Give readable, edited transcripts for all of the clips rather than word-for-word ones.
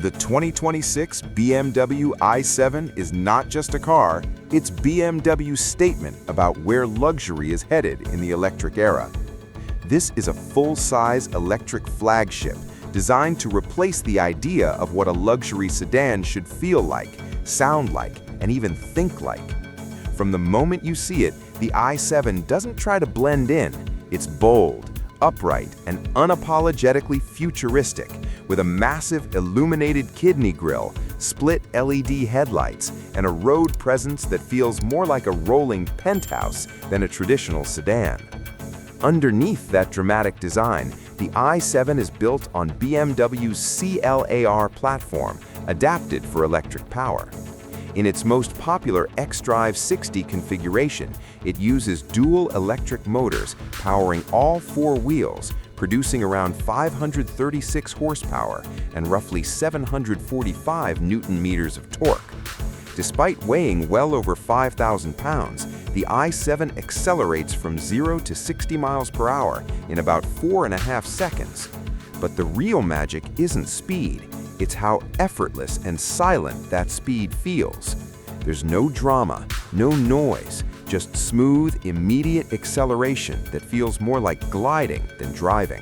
The 2026 BMW i7 is not just a car, it's BMW's statement about where luxury is headed in the electric era. This is a full-size electric flagship designed to replace the idea of what a luxury sedan should feel like, sound like, and even think like. From the moment you see it, the i7 doesn't try to blend in. It's bold, upright, and unapologetically futuristic, with a massive illuminated kidney grille, split LED headlights, and a road presence that feels more like a rolling penthouse than a traditional sedan. Underneath that dramatic design, the i7 is built on BMW's CLAR platform, adapted for electric power. In its most popular xDrive 60 configuration, it uses dual electric motors powering all four wheels, producing around 536 horsepower and roughly 745 Newton-meters of torque. Despite weighing well over 5,000 pounds, the i7 accelerates from 0 to 60 miles per hour in about 4.5 seconds. But the real magic isn't speed, it's how effortless and silent that speed feels. There's no drama, no noise, just smooth, immediate acceleration that feels more like gliding than driving.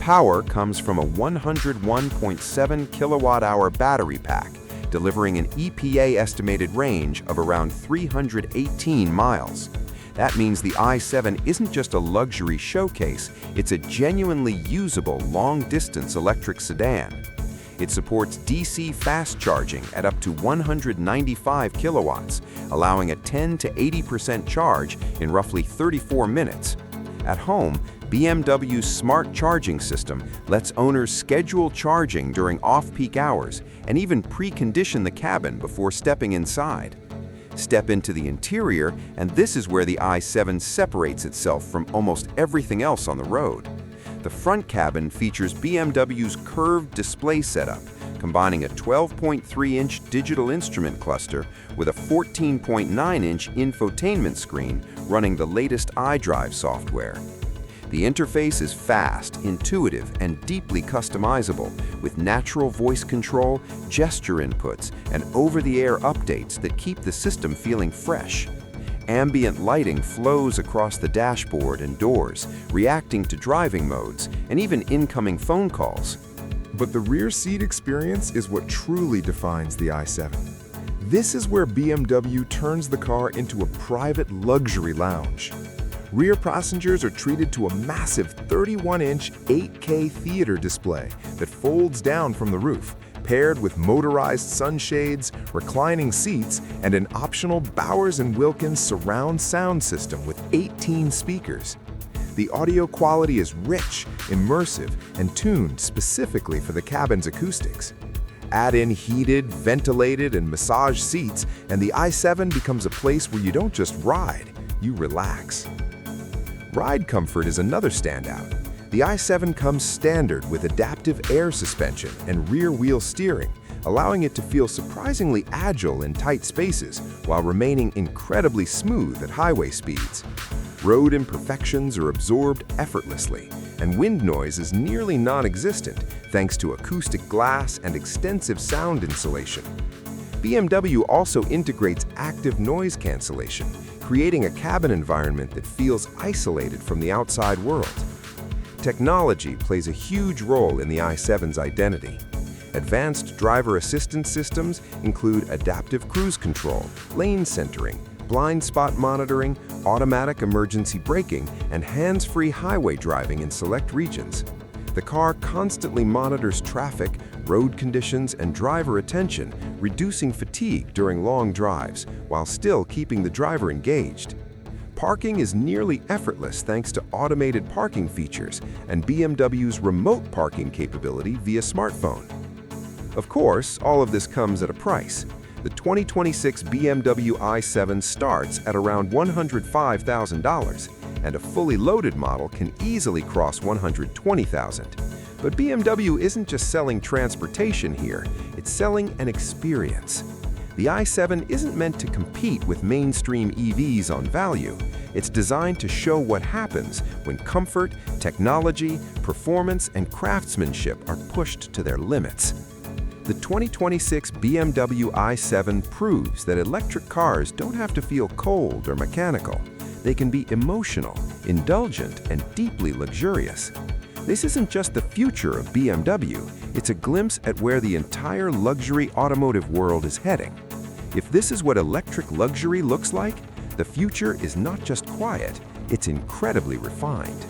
Power comes from a 101.7 kilowatt-hour battery pack, delivering an EPA-estimated range of around 318 miles. That means the i7 isn't just a luxury showcase, it's a genuinely usable long-distance electric sedan. It supports DC fast charging at up to 195 kilowatts, allowing a 10 to 80% charge in roughly 34 minutes. At home, BMW's smart charging system lets owners schedule charging during off-peak hours and even precondition the cabin before stepping inside. Step into the interior, and this is where the i7 separates itself from almost everything else on the road. The front cabin features BMW's curved display setup, combining a 12.3-inch digital instrument cluster with a 14.9-inch infotainment screen running the latest iDrive software. The interface is fast, intuitive, and deeply customizable, with natural voice control, gesture inputs, and over-the-air updates that keep the system feeling fresh. Ambient lighting flows across the dashboard and doors, reacting to driving modes and even incoming phone calls. But the rear seat experience is what truly defines the i7. This is where BMW turns the car into a private luxury lounge. Rear passengers are treated to a massive 31-inch 8K theater display that folds down from the roof, paired with motorized sunshades, reclining seats, and an optional Bowers & Wilkins surround sound system with 18 speakers. The audio quality is rich, immersive, and tuned specifically for the cabin's acoustics. Add in heated, ventilated, and massage seats, and the i7 becomes a place where you don't just ride, you relax. Ride comfort is another standout. The i7 comes standard with adaptive air suspension and rear-wheel steering, allowing it to feel surprisingly agile in tight spaces while remaining incredibly smooth at highway speeds. Road imperfections are absorbed effortlessly, and wind noise is nearly non-existent thanks to acoustic glass and extensive sound insulation. BMW also integrates active noise cancellation, creating a cabin environment that feels isolated from the outside world. Technology plays a huge role in the i7's identity. Advanced driver assistance systems include adaptive cruise control, lane centering, blind spot monitoring, automatic emergency braking, and hands-free highway driving in select regions. The car constantly monitors traffic, road conditions, and driver attention, reducing fatigue during long drives while still keeping the driver engaged. Parking is nearly effortless thanks to automated parking features and BMW's remote parking capability via smartphone. Of course, all of this comes at a price. The 2026 BMW i7 starts at around $105,000, and a fully loaded model can easily cross $120,000. But BMW isn't just selling transportation here, it's selling an experience. The i7 isn't meant to compete with mainstream EVs on value. It's designed to show what happens when comfort, technology, performance, and craftsmanship are pushed to their limits. The 2026 BMW i7 proves that electric cars don't have to feel cold or mechanical. They can be emotional, indulgent, and deeply luxurious. This isn't just the future of BMW, it's a glimpse at where the entire luxury automotive world is heading. If this is what electric luxury looks like, the future is not just quiet, it's incredibly refined.